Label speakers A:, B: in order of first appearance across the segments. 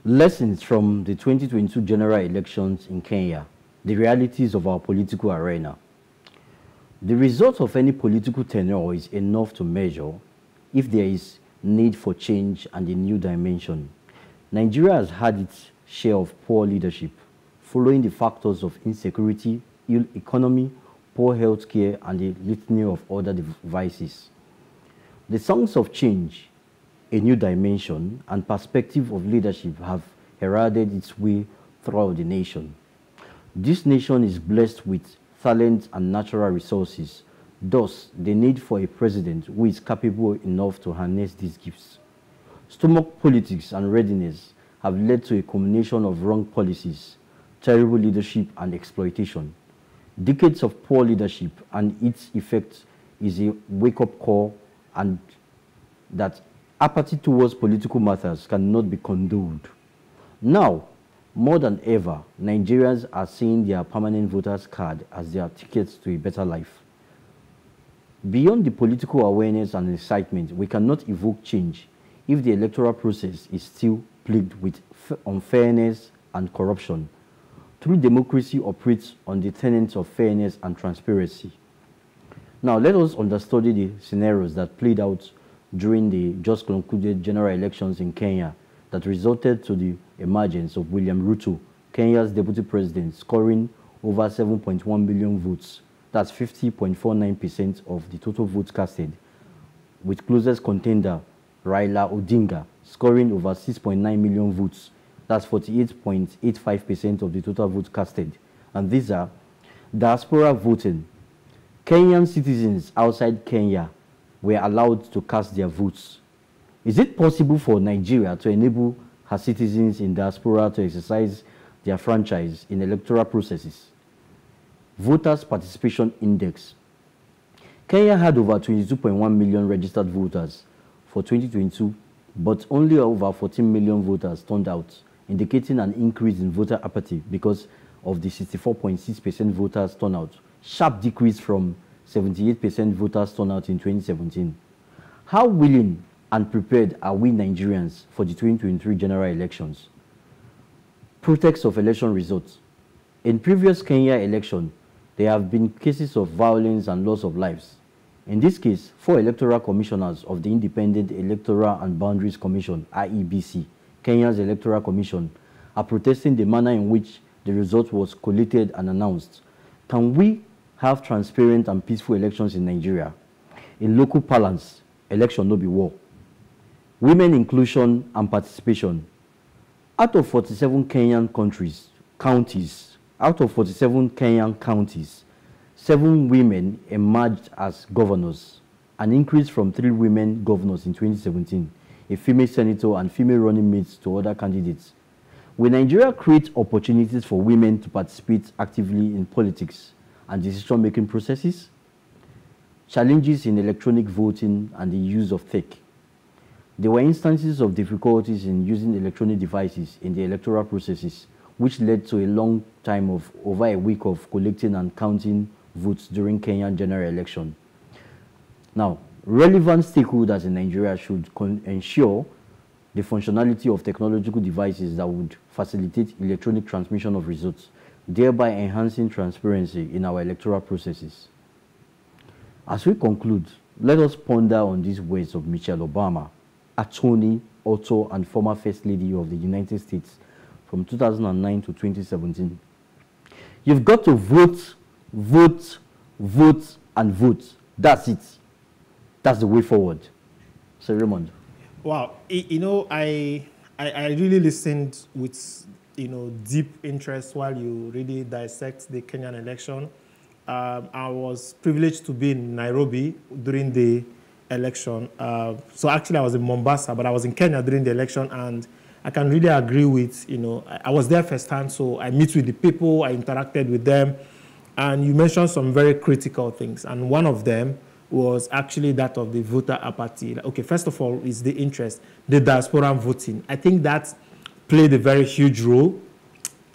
A: Lessons from the 2022 general elections in Kenya, the realities of our political arena. The result of any political tenure is enough to measure if there is need for change and a new dimension. Nigeria has had its share of poor leadership, following the factors of insecurity, ill economy, poor health care, and a litany of other vices. The songs of change, a new dimension, and perspective of leadership have heralded its way throughout the nation. This nation is blessed with talent and natural resources. Thus, the need for a president who is capable enough to harness these gifts. Stomach politics and readiness have led to a combination of wrong policies, terrible leadership, and exploitation. Decades of poor leadership and its effect is a wake-up call, and that apathy towards political matters cannot be condoned. Now, more than ever, Nigerians are seeing their permanent voters card as their tickets to a better life. Beyond the political awareness and excitement, we cannot evoke change if the electoral process is still plagued with unfairness and corruption. True democracy operates on the tenets of fairness and transparency. Now, let us understudy the scenarios that played out during the just concluded general elections in Kenya that resulted to the emergence of William Ruto, Kenya's deputy president, scoring over 7.1 million votes. That's 50.49% of the total votes casted, with closest contender Raila Odinga scoring over 6.9 million votes. That's 48.85% of the total votes casted. And these are diaspora voting. Kenyan citizens outside Kenya were allowed to cast their votes. Is it possible for Nigeria to enable her citizens in diaspora to exercise their franchise in electoral processes? Voters' Participation Index. Kenya had over 22.1 million registered voters for 2022, but only over 14 million voters turned out, indicating an increase in voter apathy because of the 64.6% voters turnout, sharp decrease from 78% voters turnout in 2017. How willing and prepared are we Nigerians for the 2023 general elections? Protests of election results. In previous Kenya election, there have been cases of violence and loss of lives. In this case, 4 electoral commissioners of the Independent Electoral and Boundaries Commission, IEBC, Kenya's Electoral Commission, are protesting the manner in which the result was collated and announced. Can we have transparent and peaceful elections in Nigeria? In local parlance, election no be war. Women inclusion and participation. Out of 47 Kenyan counties, 7 women emerged as governors, an increase from 3 women governors in 2017, a female senator and female running mates to other candidates. Will Nigeria create opportunities for women to participate actively in politics and decision-making processes? Challenges in electronic voting and the use of tech. There were instances of difficulties in using electronic devices in the electoral processes, which led to a long time of over a week of collecting and counting votes during Kenyan general election. Now, relevant stakeholders in Nigeria should ensure the functionality of technological devices that would facilitate electronic transmission of results, thereby enhancing transparency in our electoral processes. As we conclude, let us ponder on these words of Michelle Obama, attorney, author, and former First Lady of the United States from 2009 to 2017. You've got to vote, vote, vote, and vote. That's it. That's the way forward. So, Raymond.
B: Wow. You know, I really listened with, deep interest while you really dissect the Kenyan election. I was privileged to be in Nairobi during the election. So actually I was in Mombasa, but I was in Kenya during the election, and I can really agree with, I was there firsthand, so I meet with the people, I interacted with them, and you mentioned some very critical things, and one of them was actually that of the voter apathy. Okay, first of all is the interest, the diaspora voting. I think that played a very huge role.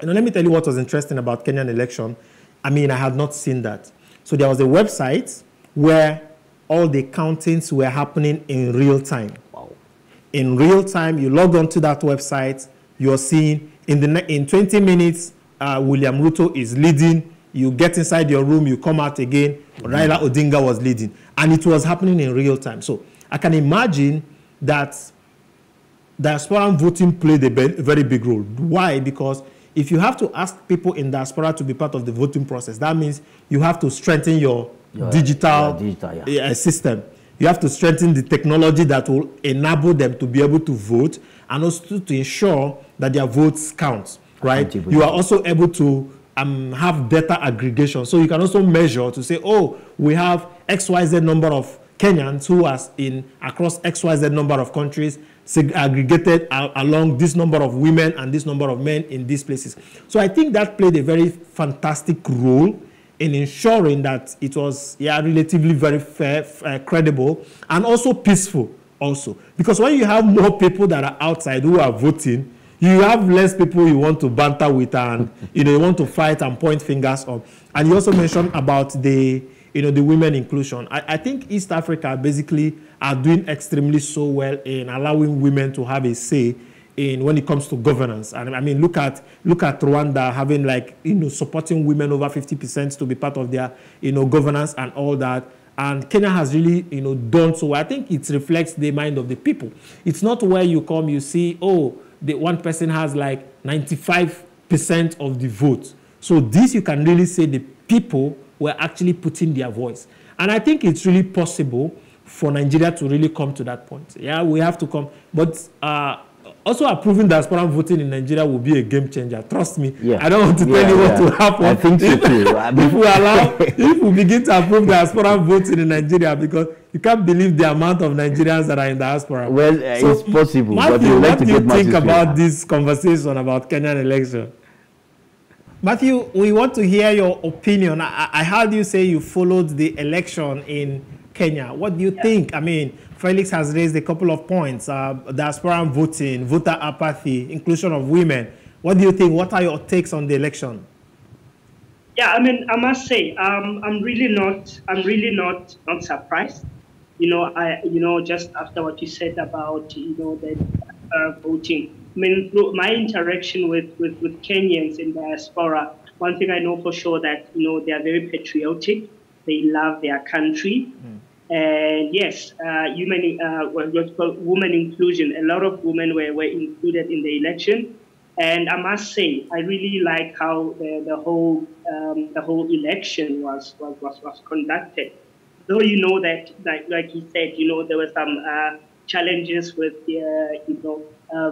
B: Let me tell you what was interesting about Kenyan election. I mean, I had not seen that. So there was a website where all the countings were happening in real time. Wow. In real time, you log on to that website, you're seeing in 20 minutes, William Ruto is leading. You get inside your room, you come out again. Raila Odinga was leading. And it was happening in real time. So I can imagine that diaspora voting played a very big role. Why? Because if you have to ask people in diaspora to be part of the voting process, that means you have to strengthen your digital system. You have to strengthen the technology that will enable them to be able to vote and also to ensure that their votes count, right? You are also able to have data aggregation. So you can also measure to say, oh, we have XYZ number of Kenyans who are across XYZ number of countries, aggregated along this number of women and this number of men in these places. So I think that played a very fantastic role in ensuring that it was relatively very fair, credible, and also peaceful also. Because when you have more people that are outside who are voting, you have less people you want to banter with and you want to fight and point fingers on. And you also mentioned about the women inclusion. I think East Africa basically are doing extremely so well in allowing women to have a say when it comes to governance. And I mean, look at Rwanda having supporting women over 50% to be part of their governance and all that. And Kenya has really done so. I think it reflects the mind of the people. It's not where you come, you see, oh, the one person has like 95% of the vote. So this you can really say the people were actually putting their voice. And I think it's really possible for Nigeria to really come to that point. Yeah, we have to come. But also approving diaspora voting in Nigeria will be a game changer. Trust me. Yeah. I don't want to tell you what will happen.
A: I think so too.
B: If we begin to approve diaspora voting in Nigeria, because you can't believe the amount of Nigerians that are in diaspora.
A: Well, so, it's possible.
B: Matthew, what do you think about this conversation about Kenyan election? Matthew, we want to hear your opinion. I heard you say you followed the election in Kenya. What do you think? I mean, Felix has raised a couple of points. Diaspora voting, voter apathy, inclusion of women. What do you think? What are your takes on the election?
C: Yeah, I mean, I must say, I'm really not surprised. Just after what you said about, the voting. I mean, my interaction with Kenyans in diaspora, one thing I know for sure that, they are very patriotic. They love their country. And yes, what's called women inclusion. A lot of women were included in the election. And I must say, I really like how the whole election was conducted. Though that, like he said, there were some challenges with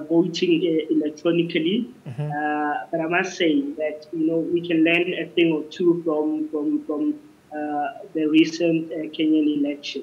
C: voting electronically. But I must say that we can learn a thing or two from the recent Kenyan election.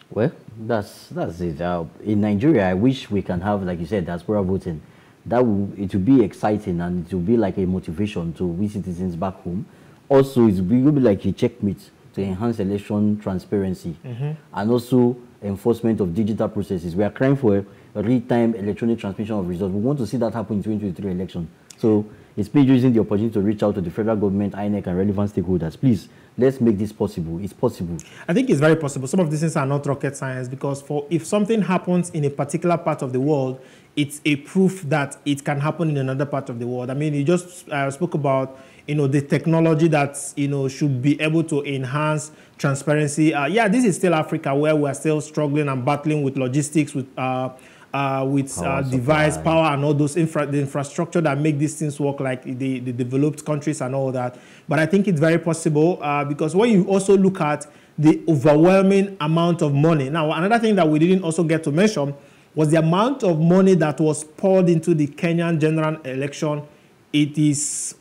A: Well, that's it. In Nigeria, I wish we can have, like you said, diaspora voting. It will be exciting and it will be like a motivation to we citizens back home. Also, it will be like a checkmate to enhance election transparency and also enforcement of digital processes. We are crying for a real-time electronic transmission of results. We want to see that happen in 2023 election. So it's me using the opportunity to reach out to the federal government, INEC, and relevant stakeholders. Please, let's make this possible. It's possible. I
B: think it's very possible. Some of these things are not rocket science because if something happens in a particular part of the world, it's a proof that it can happen in another part of the world. I mean, you just spoke about, the technology that, should be able to enhance transparency. Yeah, this is still Africa where we're still struggling and battling with logistics, with device, power, and all those the infrastructure that make these things work, like the developed countries and all that. But I think it's very possible because when you also look at the overwhelming amount of money. Now, another thing that we didn't also get to mention was the amount of money that was poured into the Kenyan general election. It is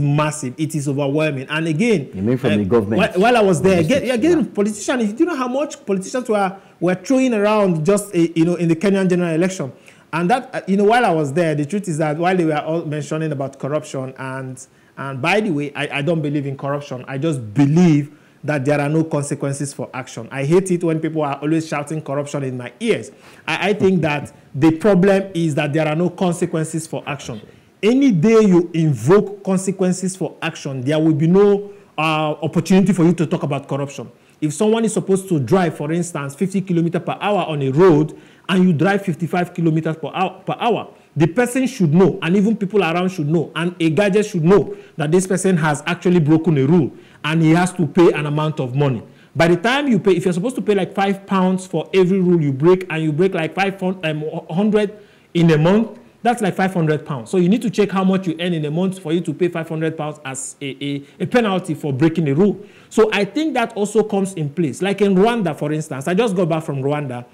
B: massive. It is overwhelming. And again,
A: you mean from the government?
B: While I was there, again, politicians. If you know how much politicians were throwing around just in the Kenyan general election, and that while I was there, the truth is that while they were all mentioning about corruption, and by the way, I don't believe in corruption. I just believe that there are no consequences for action. I hate it when people are always shouting corruption in my ears. I think that the problem is that there are no consequences for action. Any day you invoke consequences for action, there will be no opportunity for you to talk about corruption. If someone is supposed to drive, for instance, 50 kilometers per hour on a road, and you drive 55 kilometers per hour, the person should know, and even people around should know, and a gadget should know that this person has actually broken a rule and he has to pay an amount of money. By the time you pay, if you're supposed to pay like £5 for every rule you break, and you break like 100 in a month, that's like £500. So you need to check how much you earn in a month for you to pay £500 as a penalty for breaking a rule. So I think that also comes in place. Like in Rwanda, for instance, I just got back from Rwanda.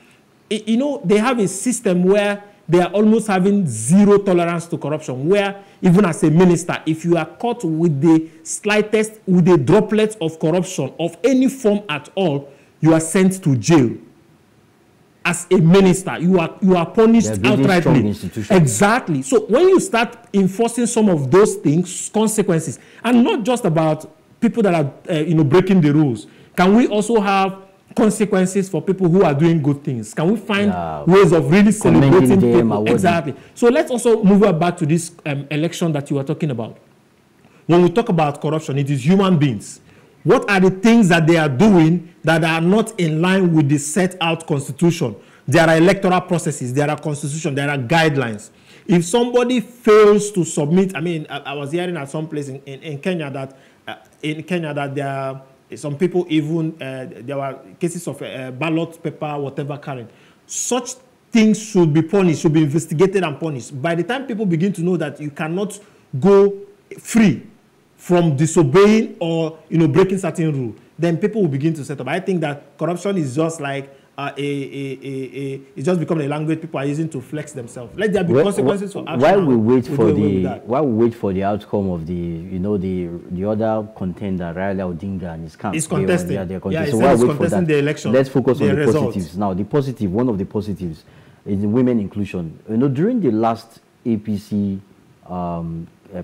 B: You know, they have a system where they are almost having zero tolerance to corruption, where even as a minister, if you are caught with the slightest, with a droplet of corruption of any form at all, you are sent to jail. As a minister, you are punished outrightly. Exactly. So when you start enforcing some of those things, consequences, and not just about people that are
A: breaking
B: the rules, can we also have consequences for people who are doing good things? Can we find ways of really celebrating people? Exactly. So let's also move back to this election that you were talking about. When we talk about corruption, it is human beings. What are the things that they are doing that are not in line with the set out constitution? There are electoral processes, there are constitution, there are guidelines. If somebody fails to submit, I mean, I was hearing at some place in Kenya that there are some people even, there were cases of ballot paper, whatever carrying. Such things should be punished, should be investigated and punished. By the time people begin to know that you cannot go free from disobeying or breaking certain rules, then people will begin to set up. I think that corruption is just like it's just become a language people are using to flex themselves. Let there be consequences for action.
A: While we wait for the outcome of the other contender, Raila Odinga and his camp.
B: He's contesting.
A: So while we wait for that,
B: the election,
A: let's focus on the
B: results.
A: positives. Now, the positive, one of the positives is the women inclusion. During the last APC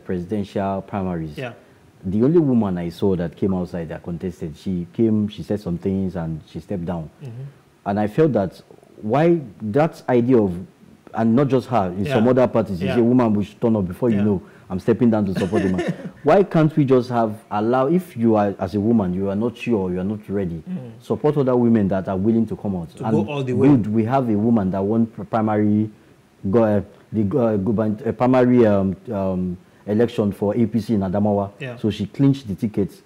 A: presidential primaries, the only woman I saw that came outside that contested, she said some things and she stepped down. And I felt that why that idea of, and not just her, in some other parties, you say, woman, we should turn up before you know I'm stepping down to support the man. Why can't we just allow, if you are, as a woman, you are not sure, you are not ready, support other women that are willing to come out.
B: To go all the way.
A: We have a woman that won primary, primary election for APC in Adamawa. So she clinched the ticket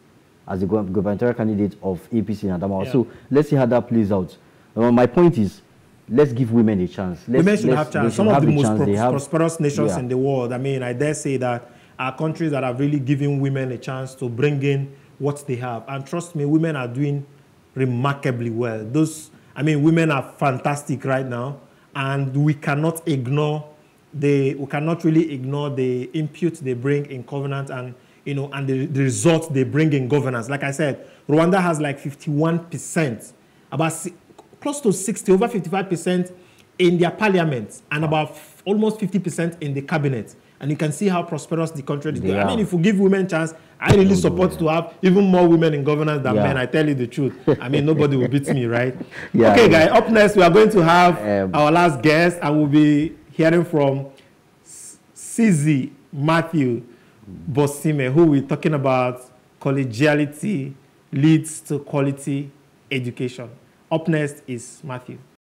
A: as the gubernatorial candidate of APC in Adamawa. So let's see how that plays out. My point is, let's give women a chance.
B: Women should have chance. Some of the most prosperous nations in the world, I mean, I dare say that are countries that are really giving women a chance to bring in what they have. And trust me, women are doing remarkably well. Women are fantastic right now, and we cannot ignore we cannot really ignore the input they bring in covenant and and the results they bring in governance. Like I said, Rwanda has like 51%, about close to 60, over 55% in their parliament, and about almost 50% in the cabinet. And you can see how prosperous the country is. I mean, if we give women a chance, I really support to have even more women in governance than men. I tell you the truth. I mean, nobody will beat me, right? Okay, guys, up next, we are going to have our last guest, and we'll be hearing from Sizi Matthew Bosime, who we're talking about collegiality leads to quality education. Up next is Matthew.